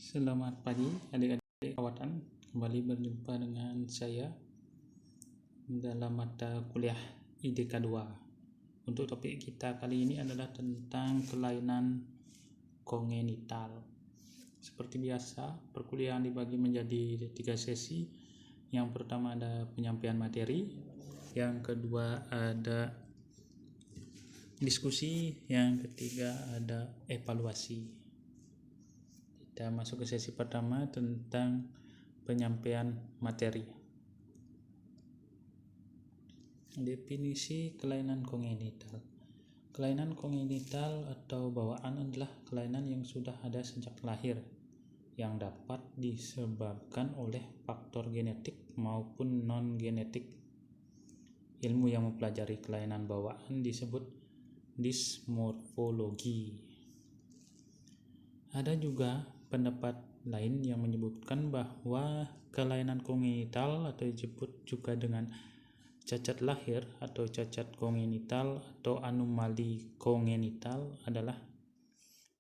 Selamat pagi adik-adik kawan, kembali berjumpa dengan saya dalam mata kuliah IDK 2. Untuk topik kita kali ini adalah tentang kelainan kongenital. Seperti biasa, perkuliahan dibagi menjadi 3 sesi. Yang pertama ada penyampaian materi, yang kedua ada diskusi, yang ketiga ada evaluasi. Kita masuk ke sesi pertama tentang penyampaian materi. Definisi kelainan kongenital. Kelainan kongenital atau bawaan adalah kelainan yang sudah ada sejak lahir, yang dapat disebabkan oleh faktor genetik maupun non-genetik. Ilmu yang mempelajari kelainan bawaan disebut dismorfologi. Ada juga pendapat lain yang menyebutkan bahwa kelainan kongenital atau disebut juga dengan cacat lahir atau cacat kongenital atau anomali kongenital adalah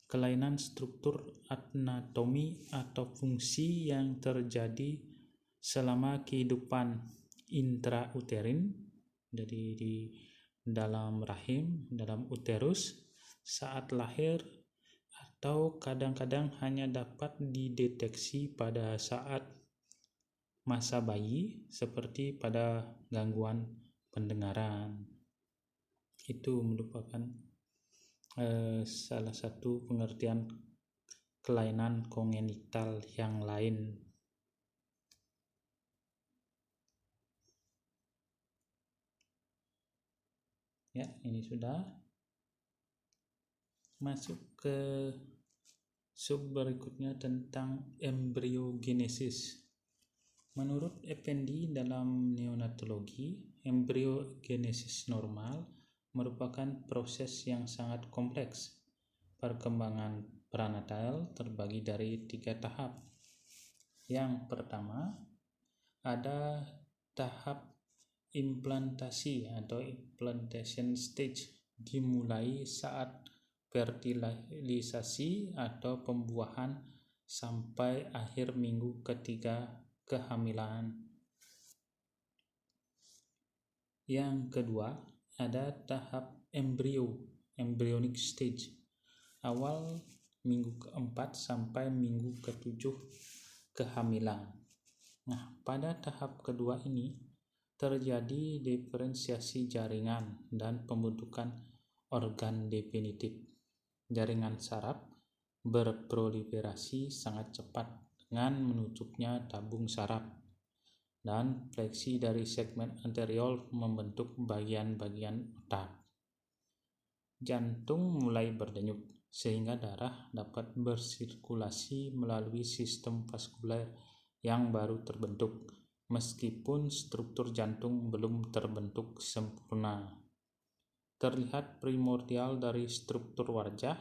kelainan struktur anatomi atau fungsi yang terjadi selama kehidupan intrauterin, jadi di dalam rahim, dalam uterus, saat lahir, atau kadang-kadang hanya dapat dideteksi pada saat masa bayi seperti pada gangguan pendengaran. Itu merupakan salah satu pengertian kelainan kongenital yang lain. Ya, ini sudah. Masuk ke sub berikutnya tentang embriogenesis. Menurut Effendi dalam neonatologi, embriogenesis normal merupakan proses yang sangat kompleks. Perkembangan prenatal terbagi dari 3 tahap. Yang pertama, ada tahap implantasi atau implantation stage, dimulai saat fertilisasi atau pembuahan sampai akhir minggu ketiga kehamilan. Yang kedua, ada tahap embryonic stage, awal minggu keempat sampai minggu ketujuh kehamilan. Nah, pada tahap kedua ini terjadi diferensiasi jaringan dan pembentukan organ definitif. Jaringan saraf berproliferasi sangat cepat dengan menutupnya tabung saraf, dan fleksi dari segmen anterior membentuk bagian-bagian otak. Jantung mulai berdenyut sehingga darah dapat bersirkulasi melalui sistem vaskuler yang baru terbentuk, meskipun struktur jantung belum terbentuk sempurna. Terlihat primordial dari struktur wajah,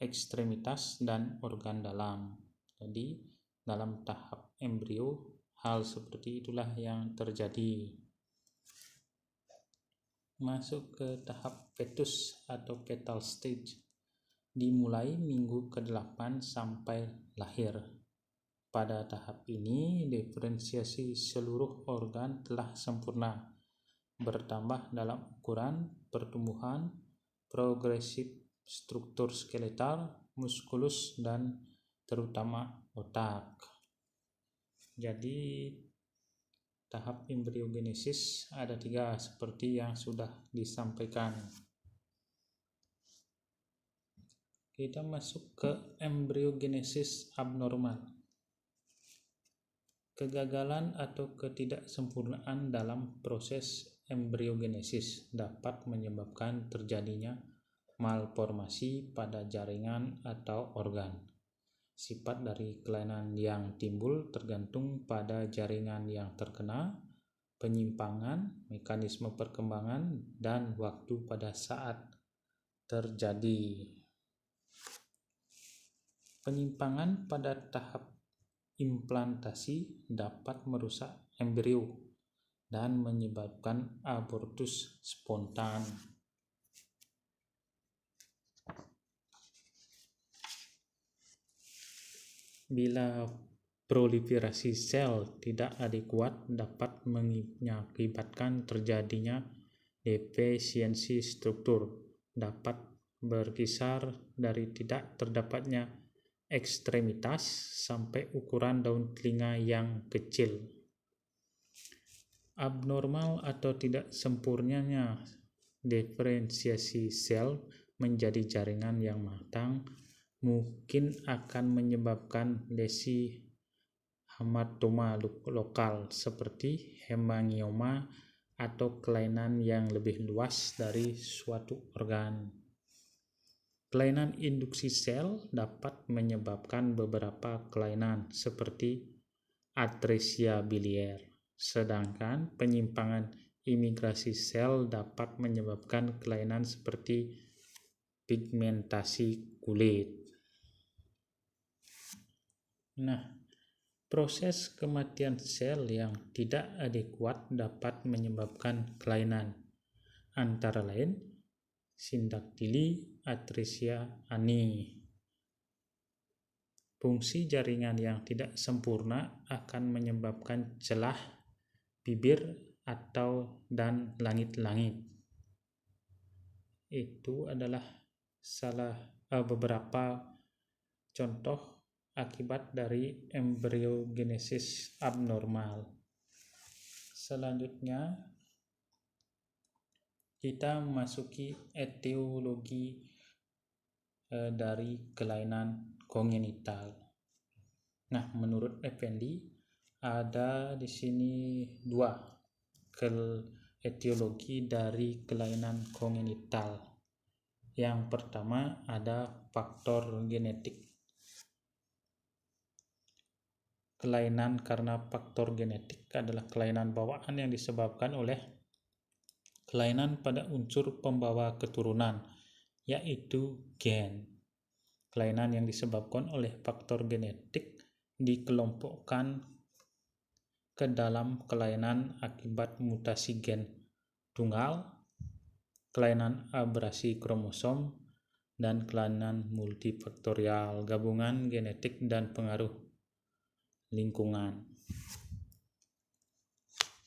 ekstremitas, dan organ dalam. Jadi, dalam tahap embrio, hal seperti itulah yang terjadi. Masuk ke tahap fetus atau fetal stage, dimulai minggu ke-8 sampai lahir. Pada tahap ini, diferensiasi seluruh organ telah sempurna, bertambah dalam ukuran, pertumbuhan, progresif struktur skeletal, muskulus, dan terutama otak. Jadi tahap embriogenesis ada 3 seperti yang sudah disampaikan. Kita masuk ke embriogenesis abnormal. Kegagalan atau ketidaksempurnaan dalam proses embriogenesis dapat menyebabkan terjadinya malformasi pada jaringan atau organ. Sifat dari kelainan yang timbul tergantung pada jaringan yang terkena, penyimpangan, mekanisme perkembangan, dan waktu pada saat terjadi. Penyimpangan pada tahap implantasi dapat merusak embrio dan menyebabkan abortus spontan. Bila proliferasi sel tidak adekuat dapat mengakibatkan terjadinya defisiensi struktur, dapat berkisar dari tidak terdapatnya ekstremitas sampai ukuran daun telinga yang kecil. Abnormal atau tidak sempurnanya diferensiasi sel menjadi jaringan yang matang mungkin akan menyebabkan lesi hematoma lokal seperti hemangioma atau kelainan yang lebih luas dari suatu organ. Kelainan induksi sel dapat menyebabkan beberapa kelainan seperti atresia biliar, sedangkan penyimpangan imigrasi sel dapat menyebabkan kelainan seperti pigmentasi kulit. Nah, proses kematian sel yang tidak adekuat dapat menyebabkan kelainan, antara lain sindaktili atresia ani. Fungsi jaringan yang tidak sempurna akan menyebabkan celah bibir dan langit-langit. Itu adalah beberapa contoh akibat dari embriogenesis abnormal. Selanjutnya kita memasuki etiologi dari kelainan kongenital. Nah, menurut Effendi ada di sini dua etiologi dari kelainan kongenital. Yang pertama ada faktor genetik. Kelainan karena faktor genetik adalah kelainan bawaan yang disebabkan oleh kelainan pada unsur pembawa keturunan, yaitu gen. Kelainan yang disebabkan oleh faktor genetik dikelompokkan ke dalam kelainan akibat mutasi gen tunggal, kelainan abrasi kromosom, dan kelainan multifaktorial, gabungan genetik dan pengaruh lingkungan.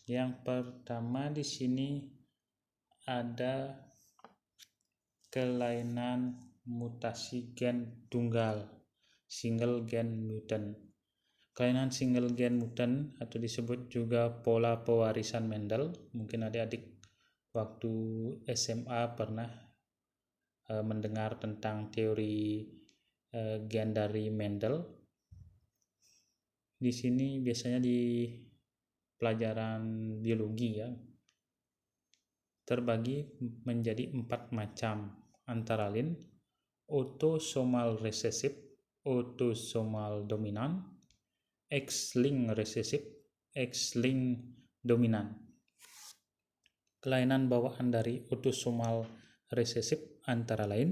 Yang pertama di sini ada kelainan mutasi gen tunggal, single gen mutant. Kelainan single gen mutant atau disebut juga pola pewarisan Mendel. Mungkin adik-adik waktu SMA pernah mendengar tentang teori gen dari Mendel. Di sini biasanya di pelajaran biologi ya, terbagi menjadi 4 macam, antara lain autosomal resesif, autosomal dominan, X-linked resesif, X-linked dominan. Kelainan bawaan dari autosomal resesif antara lain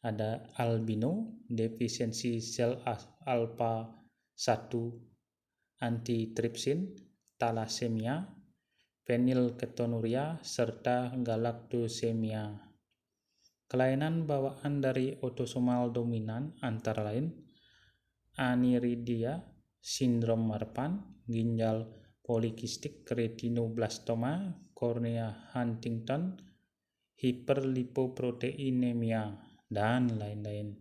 ada albino, defisiensi sel alpha 1 antitripsin, thalassemia, fenilketonuria, serta galaktosemia. Kelainan bawaan dari autosomal dominan antara lain aniridia, sindrom Marfan, ginjal polikistik, retinoblastoma, kornea Huntington, hiperlipoproteinemia, dan lain-lain.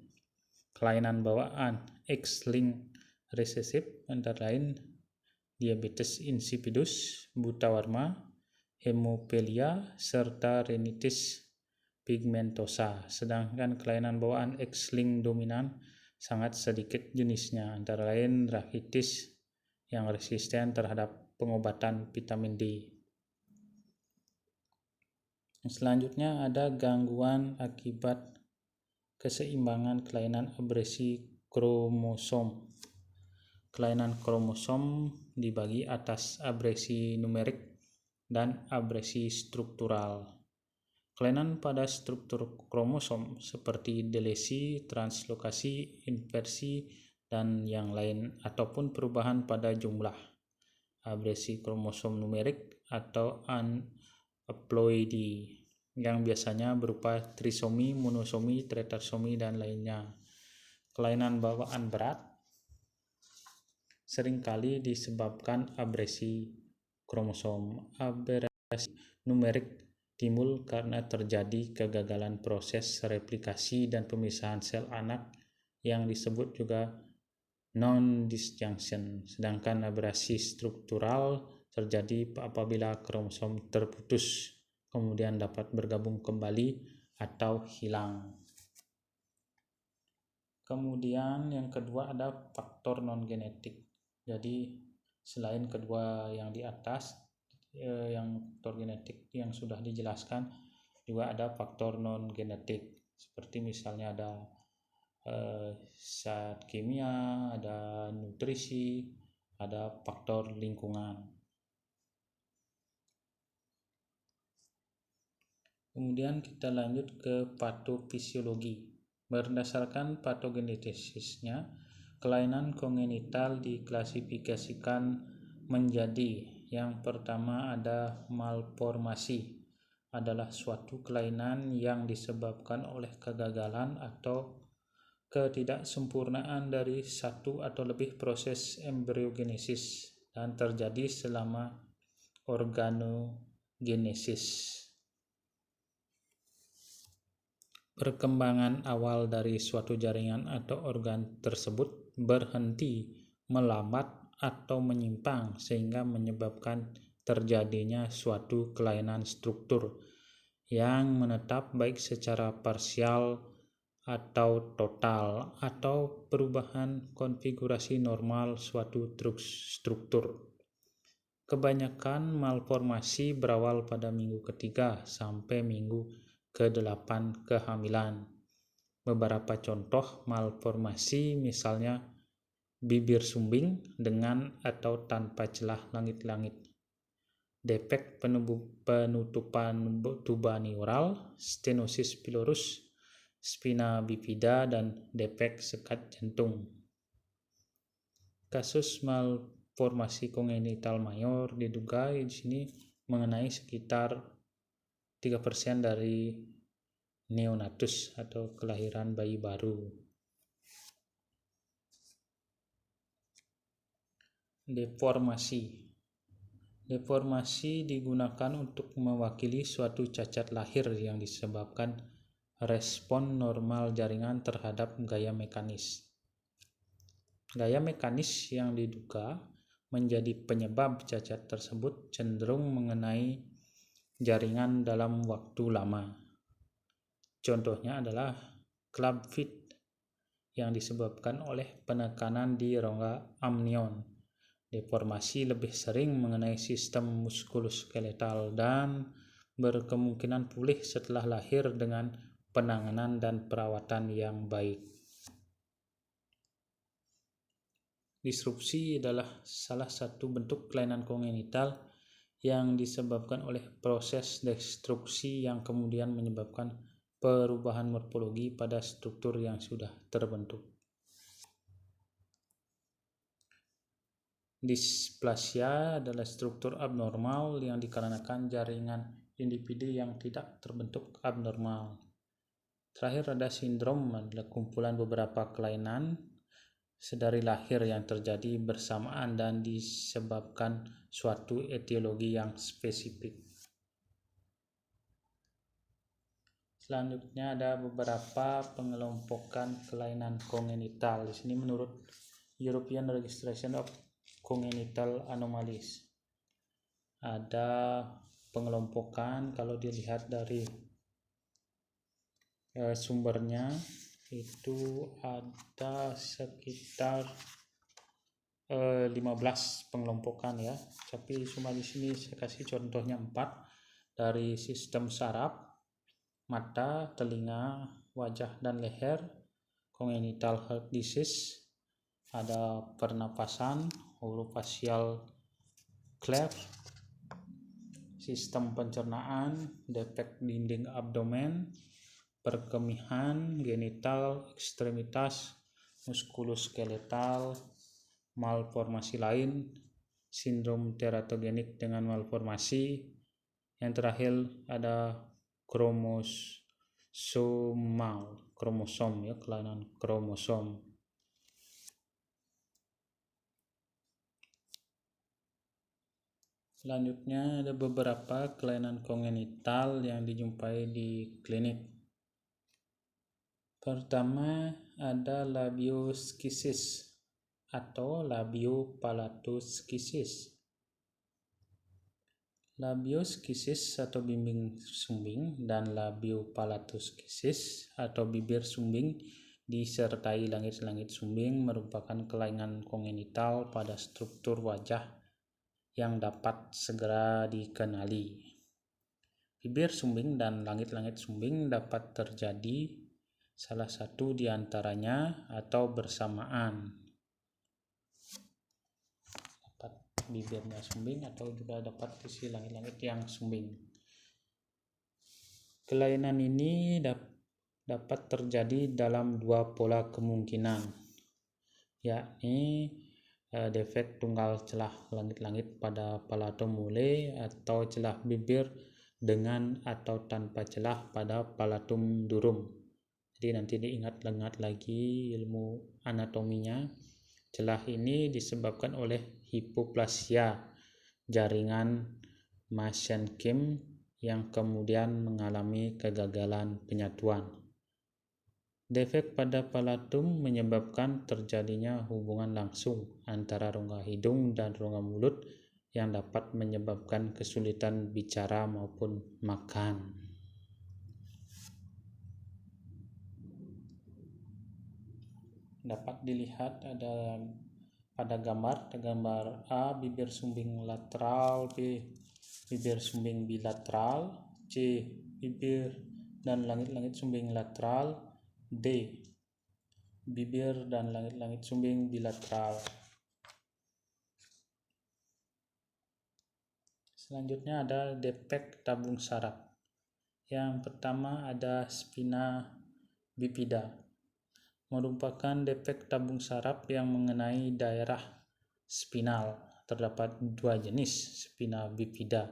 Kelainan bawaan X-linked resesif antara lain diabetes insipidus, buta warna, hemofilia, serta rinitis pigmentosa. Sedangkan kelainan bawaan X-linked dominan sangat sedikit jenisnya, antara lain rachitis yang resisten terhadap pengobatan vitamin D. Selanjutnya ada gangguan akibat keseimbangan kelainan abrasi kromosom. Kelainan kromosom dibagi atas abrasi numerik dan abrasi struktural. Kelainan pada struktur kromosom seperti delesi, translokasi, inversi, dan yang lain, ataupun perubahan pada jumlah abrasi kromosom numerik atau aneuploidy yang biasanya berupa trisomi, monosomi, tetrasomi, dan lainnya. Kelainan bawaan berat seringkali disebabkan abrasi kromosom. Abrasi numerik timbul karena terjadi kegagalan proses replikasi dan pemisahan sel anak yang disebut juga non-disjunction, sedangkan abrasi struktural terjadi apabila kromosom terputus, kemudian dapat bergabung kembali atau hilang. Kemudian yang kedua ada faktor non-genetik. Jadi selain kedua yang di atas, yang faktor genetik yang sudah dijelaskan, juga ada faktor non-genetik. Seperti misalnya ada zat kimia, ada nutrisi, ada faktor lingkungan. Kemudian kita lanjut ke patofisiologi. Berdasarkan patogenesisnya, kelainan kongenital diklasifikasikan menjadi: yang pertama ada malformasi, adalah suatu kelainan yang disebabkan oleh kegagalan atau ketidaksempurnaan dari satu atau lebih proses embriogenesis dan terjadi selama organogenesis. Perkembangan awal dari suatu jaringan atau organ tersebut berhenti, melambat, atau menyimpang sehingga menyebabkan terjadinya suatu kelainan struktur yang menetap baik secara parsial atau total, atau perubahan konfigurasi normal suatu struktur. Kebanyakan malformasi berawal pada minggu ketiga sampai minggu ke-8 kehamilan. Beberapa contoh malformasi misalnya bibir sumbing dengan atau tanpa celah langit-langit, defek penutupan tuba neural, stenosis pylorus, spina bifida, dan defek sekat jantung. Kasus malformasi kongenital mayor diduga di sini mengenai sekitar 3% dari neonatus atau kelahiran bayi baru. Deformasi digunakan untuk mewakili suatu cacat lahir yang disebabkan respon normal jaringan terhadap gaya mekanis. Gaya mekanis yang diduga menjadi penyebab cacat tersebut cenderung mengenai jaringan dalam waktu lama. Contohnya adalah club feet yang disebabkan oleh penekanan di rongga amnion. Deformasi lebih sering mengenai sistem muskuloskeletal dan berkemungkinan pulih setelah lahir dengan penanganan dan perawatan yang baik. Disrupsi adalah salah satu bentuk kelainan kongenital yang disebabkan oleh proses destruksi yang kemudian menyebabkan perubahan morfologi pada struktur yang sudah terbentuk. Displasia adalah struktur abnormal yang dikarenakan jaringan individu yang tidak terbentuk abnormal. Terakhir ada sindrom, adalah kumpulan beberapa kelainan sedari lahir yang terjadi bersamaan dan disebabkan suatu etiologi yang spesifik. Selanjutnya ada beberapa pengelompokan kelainan kongenital. Di sini menurut European Registration of Congenital Anomalies ada pengelompokan, kalau dilihat dari sumbernya itu ada sekitar 15 pengelompokan ya, tapi cuma di sini saya kasih contohnya 4, dari sistem saraf, mata, telinga, wajah, dan leher, congenital heart disease, ada pernapasan, orofacial cleft, sistem pencernaan, defek dinding abdomen, perkemihan, genital, ekstremitas, muskuloskeletal, malformasi lain, sindrom teratogenik dengan malformasi. Yang terakhir ada kromosom ya, kelainan kromosom. Selanjutnya ada beberapa kelainan kongenital yang dijumpai di klinik. Pertama ada labioskisis atau labiopalatoskisis. Labioskisis atau bimbing sumbing dan labiopalatoskisis atau bibir sumbing disertai langit-langit sumbing merupakan kelainan kongenital pada struktur wajah yang dapat segera dikenali. Bibir sumbing dan langit-langit sumbing dapat terjadi salah satu di antaranya atau bersamaan. Dapat bibirnya sumbing atau juga dapat isi langit-langit yang sumbing. Kelainan ini dapat terjadi dalam dua pola kemungkinan, yakni defek tunggal celah langit-langit pada palatum mole atau celah bibir dengan atau tanpa celah pada palatum durum. Jadi nanti diingat-ingat lagi ilmu anatominya. Celah ini disebabkan oleh hipoplasia jaringan mesenchyme yang kemudian mengalami kegagalan penyatuan. Defek pada palatum menyebabkan terjadinya hubungan langsung antara rongga hidung dan rongga mulut yang dapat menyebabkan kesulitan bicara maupun makan. Dapat dilihat ada pada gambar A bibir sumbing lateral, B bibir sumbing bilateral, C bibir dan langit-langit sumbing lateral, D. Bibir dan langit-langit sumbing bilateral. Selanjutnya ada defek tabung saraf. Yang pertama ada spina bifida. Merupakan defek tabung saraf yang mengenai daerah spinal. Terdapat dua jenis spina bifida,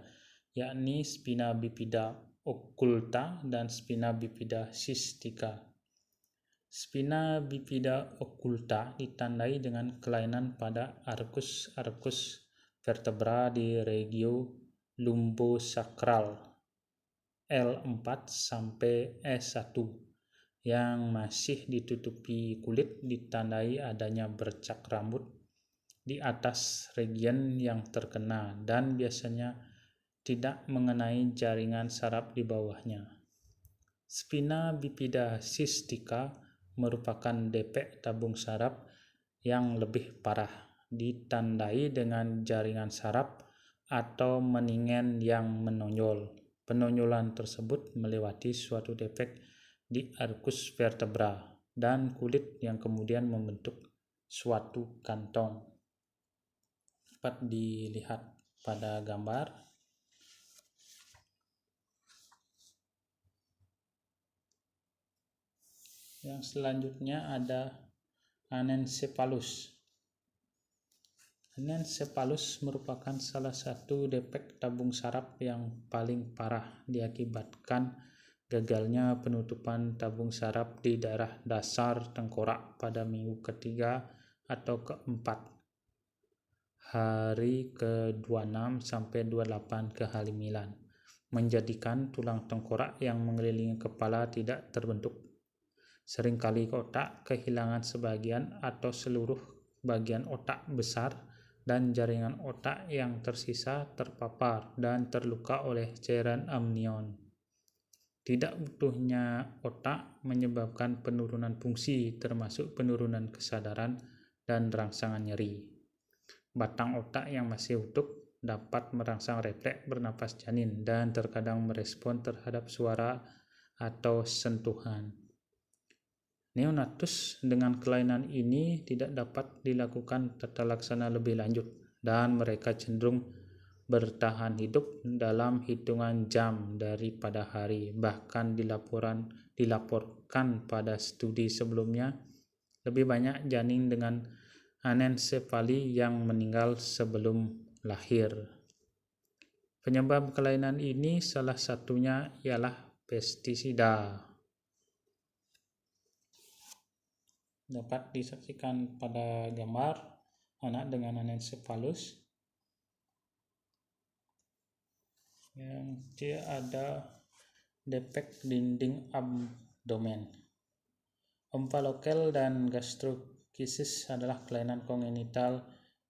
yakni spina bifida occulta dan spina bifida cystica. Spina bifida occulta ditandai dengan kelainan pada arkus vertebra di regio lumbosakral L4 sampai S1 yang masih ditutupi kulit, ditandai adanya bercak rambut di atas region yang terkena dan biasanya tidak mengenai jaringan saraf di bawahnya. Spina bifida cystica merupakan defek tabung saraf yang lebih parah, ditandai dengan jaringan saraf atau meningen yang menonjol. Penonjolan tersebut melewati suatu defek di arkus vertebra dan kulit yang kemudian membentuk suatu kantong. Dapat dilihat pada gambar. Yang selanjutnya ada anencephalus. Anencephalus merupakan salah satu defek tabung saraf yang paling parah, diakibatkan gagalnya penutupan tabung saraf di daerah dasar tengkorak pada minggu ketiga atau keempat, hari ke-26 sampai 28 kehamilan, menjadikan tulang tengkorak yang mengelilingi kepala tidak terbentuk. Seringkali otak kehilangan sebagian atau seluruh bagian otak besar dan jaringan otak yang tersisa terpapar dan terluka oleh cairan amnion. Tidak utuhnya otak menyebabkan penurunan fungsi termasuk penurunan kesadaran dan rangsangan nyeri. Batang otak yang masih utuh dapat merangsang refleks bernapas janin dan terkadang merespon terhadap suara atau sentuhan. Neonatus dengan kelainan ini tidak dapat dilakukan tata laksana lebih lanjut dan mereka cenderung bertahan hidup dalam hitungan jam daripada hari. Bahkan dilaporkan pada studi sebelumnya lebih banyak janin dengan anencefali yang meninggal sebelum lahir. Penyebab kelainan ini salah satunya ialah pestisida. Dapat disaksikan pada gambar anak dengan anencephalus. Yang C ada defek dinding abdomen. Omphalocele dan gastrokisis adalah kelainan kongenital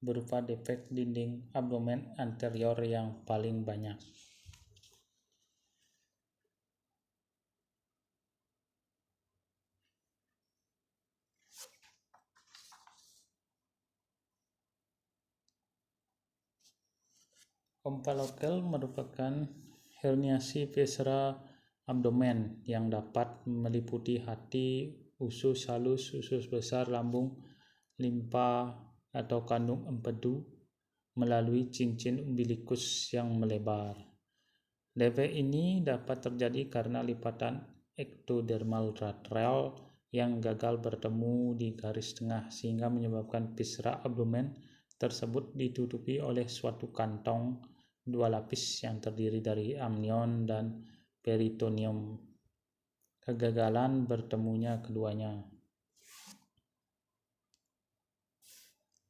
berupa defek dinding abdomen anterior yang paling banyak. Omphalocele merupakan herniasi viscera abdomen yang dapat meliputi hati, usus halus, usus besar, lambung, limpa, atau kandung empedu melalui cincin umbilikus yang melebar. Defek ini dapat terjadi karena lipatan ectodermal lateral yang gagal bertemu di garis tengah sehingga menyebabkan viscera abdomen tersebut ditutupi oleh suatu kantong dua lapis yang terdiri dari amnion dan peritoneum. Kegagalan bertemunya keduanya.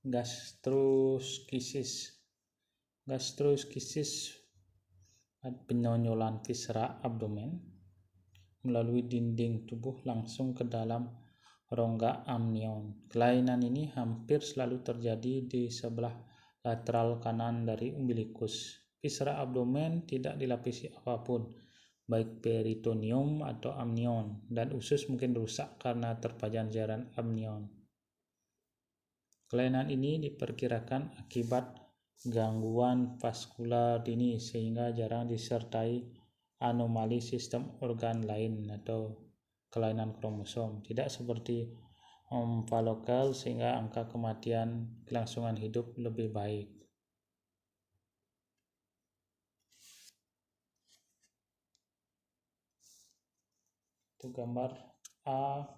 Gastroskisis penyonyolan viscera abdomen melalui dinding tubuh langsung ke dalam rongga amnion. Kelainan ini hampir selalu terjadi di sebelah lateral kanan dari umbilikus. Viscera abdomen tidak dilapisi apapun, baik peritoneum atau amnion, dan usus mungkin rusak karena terpajan cairan amnion. Kelainan ini diperkirakan akibat gangguan vaskular dini sehingga jarang disertai anomali sistem organ lain atau kelainan kromosom. Tidak seperti omphalocele sehingga angka kematian kelangsungan hidup lebih baik. Itu gambar A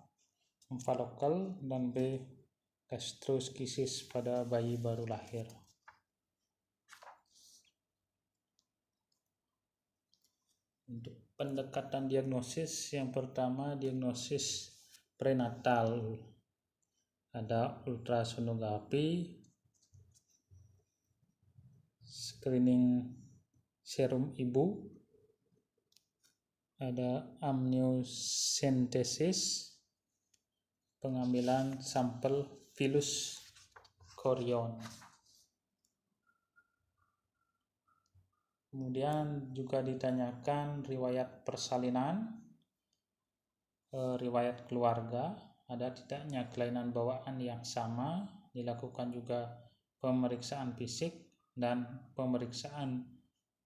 omphalocele dan B gastroskisis pada bayi baru lahir. Untuk pendekatan diagnosis, yang pertama diagnosis prenatal. Ada ultrasonografi, screening serum ibu, ada amniocentesis, pengambilan sampel pilus chorion. Kemudian juga ditanyakan riwayat persalinan, riwayat keluarga, ada tidaknya kelainan bawaan yang sama, dilakukan juga pemeriksaan fisik dan pemeriksaan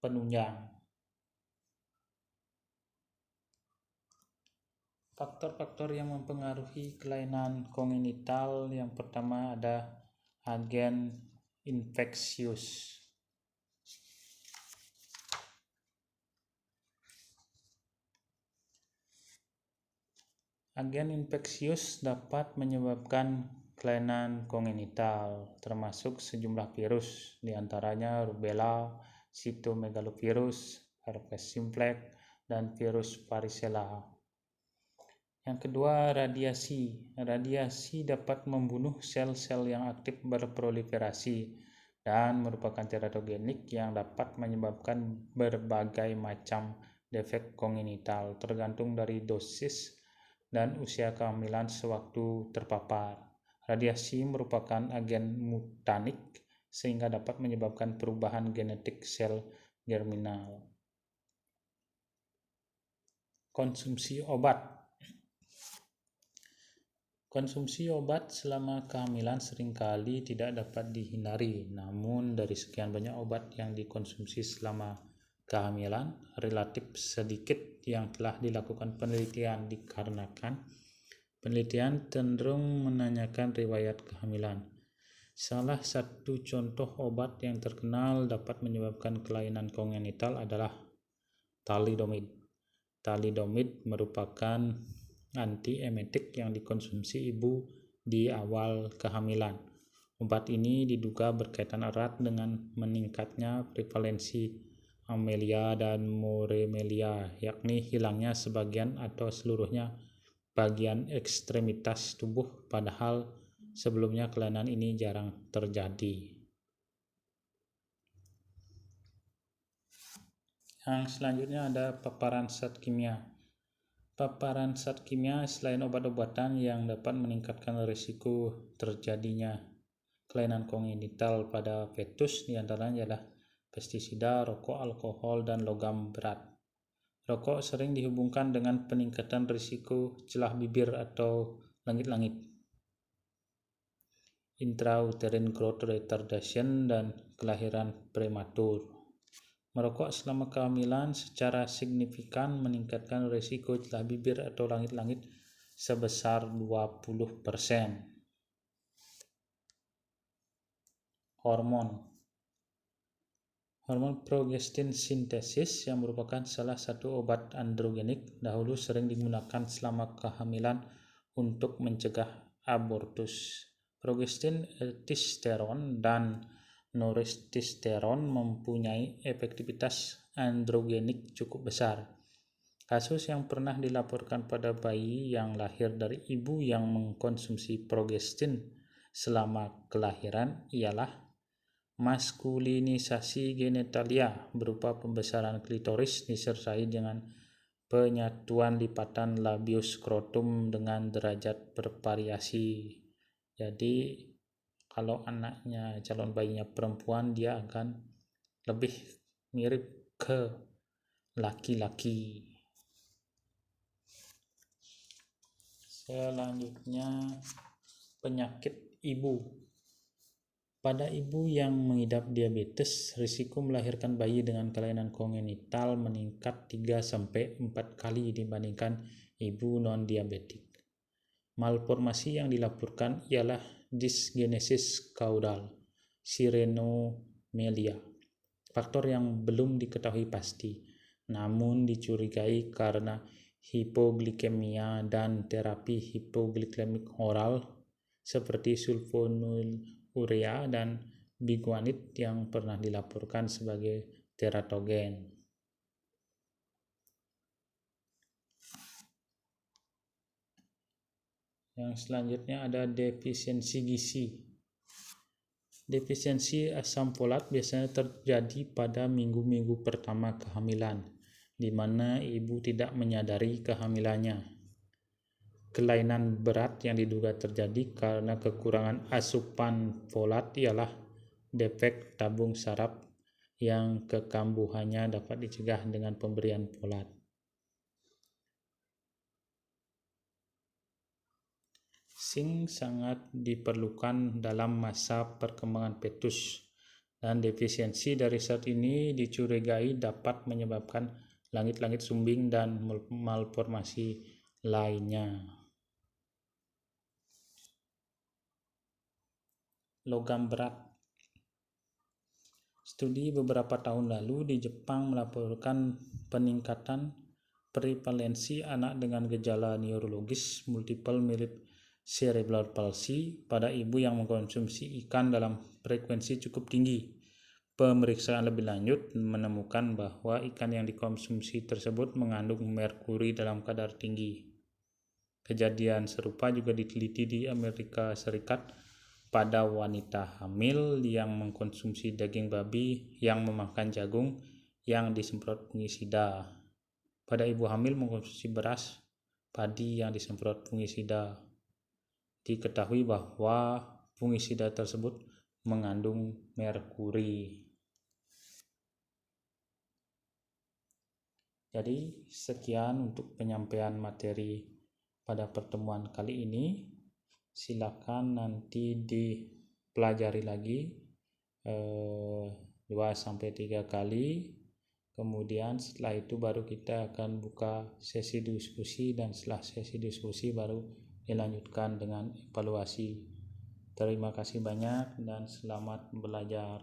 penunjang. Faktor-faktor yang mempengaruhi kelainan kongenital, yang pertama ada agen infeksius. Agen infeksius dapat menyebabkan kelainan kongenital, termasuk sejumlah virus, diantaranya rubella, cytomegalovirus, herpes simplex, dan virus varicella. Yang kedua, radiasi. Radiasi dapat membunuh sel-sel yang aktif berproliferasi dan merupakan teratogenik yang dapat menyebabkan berbagai macam defek kongenital tergantung dari dosis dan usia kehamilan sewaktu terpapar. Radiasi merupakan agen mutanik sehingga dapat menyebabkan perubahan genetik sel germinal. Konsumsi obat. Konsumsi obat selama kehamilan seringkali tidak dapat dihindari, namun dari sekian banyak obat yang dikonsumsi selama kehamilan, relatif sedikit yang telah dilakukan penelitian dikarenakan penelitian cenderung menanyakan riwayat kehamilan. Salah satu contoh obat yang terkenal dapat menyebabkan kelainan kongenital adalah thalidomid. Thalidomid merupakan antiemetik yang dikonsumsi ibu di awal kehamilan. Obat ini diduga berkaitan erat dengan meningkatnya prevalensi amelia dan moremelia, yakni hilangnya sebagian atau seluruhnya bagian ekstremitas tubuh, padahal sebelumnya kelainan ini jarang terjadi. Yang selanjutnya ada paparan zat kimia. Paparan zat kimia selain obat-obatan yang dapat meningkatkan risiko terjadinya kelainan kongenital pada fetus, diantaranya adalah pestisida, rokok, alkohol, dan logam berat. Rokok sering dihubungkan dengan peningkatan risiko celah bibir atau langit-langit, intrauterine growth retardation, dan kelahiran prematur. Merokok selama kehamilan secara signifikan meningkatkan risiko celah bibir atau langit-langit sebesar 20%. Hormon progestin sintesis yang merupakan salah satu obat androgenik dahulu sering digunakan selama kehamilan untuk mencegah abortus. Progestin, testosteron, dan nortestosteron mempunyai efektivitas androgenik cukup besar. Kasus yang pernah dilaporkan pada bayi yang lahir dari ibu yang mengkonsumsi progestin selama kelahiran ialah maskulinisasi genitalia berupa pembesaran klitoris disertai dengan penyatuan lipatan labius skrotum dengan derajat bervariasi. Jadi kalau anaknya calon bayinya perempuan, dia akan lebih mirip ke laki-laki. Selanjutnya, penyakit ibu. Pada ibu yang mengidap diabetes, risiko melahirkan bayi dengan kelainan kongenital meningkat 3-4 kali dibandingkan ibu non-diabetik. Malformasi yang dilaporkan ialah dysgenesis caudal, sirenomelia, faktor yang belum diketahui pasti, namun dicurigai karena hipoglikemia dan terapi hipoglikemik oral seperti sulfonylurea dan biguanid yang pernah dilaporkan sebagai teratogen. Yang selanjutnya ada defisiensi gizi. Defisiensi asam folat biasanya terjadi pada minggu-minggu pertama kehamilan, di mana ibu tidak menyadari kehamilannya. Kelainan berat yang diduga terjadi karena kekurangan asupan folat ialah defek tabung saraf yang kekambuhannya dapat dicegah dengan pemberian folat. Zinc sangat diperlukan dalam masa perkembangan fetus, dan defisiensi dari zat ini dicurigai dapat menyebabkan langit-langit sumbing dan malformasi lainnya. Logam berat. Studi beberapa tahun lalu di Jepang melaporkan peningkatan prevalensi anak dengan gejala neurologis multiple mirip cerebral palsy pada ibu yang mengkonsumsi ikan dalam frekuensi cukup tinggi. Pemeriksaan lebih lanjut menemukan bahwa ikan yang dikonsumsi tersebut mengandung merkuri dalam kadar tinggi. Kejadian serupa juga diteliti di Amerika Serikat pada wanita hamil yang mengkonsumsi daging babi yang memakan jagung yang disemprot fungisida. Pada ibu hamil mengkonsumsi beras padi yang disemprot fungisida. Diketahui bahwa fungisida tersebut mengandung merkuri. Jadi sekian untuk penyampaian materi pada pertemuan kali ini. Silakan nanti dipelajari lagi 2-3 kali. Kemudian setelah itu baru kita akan buka sesi diskusi, dan setelah sesi diskusi baru dilanjutkan dengan evaluasi. Terima kasih banyak dan selamat belajar.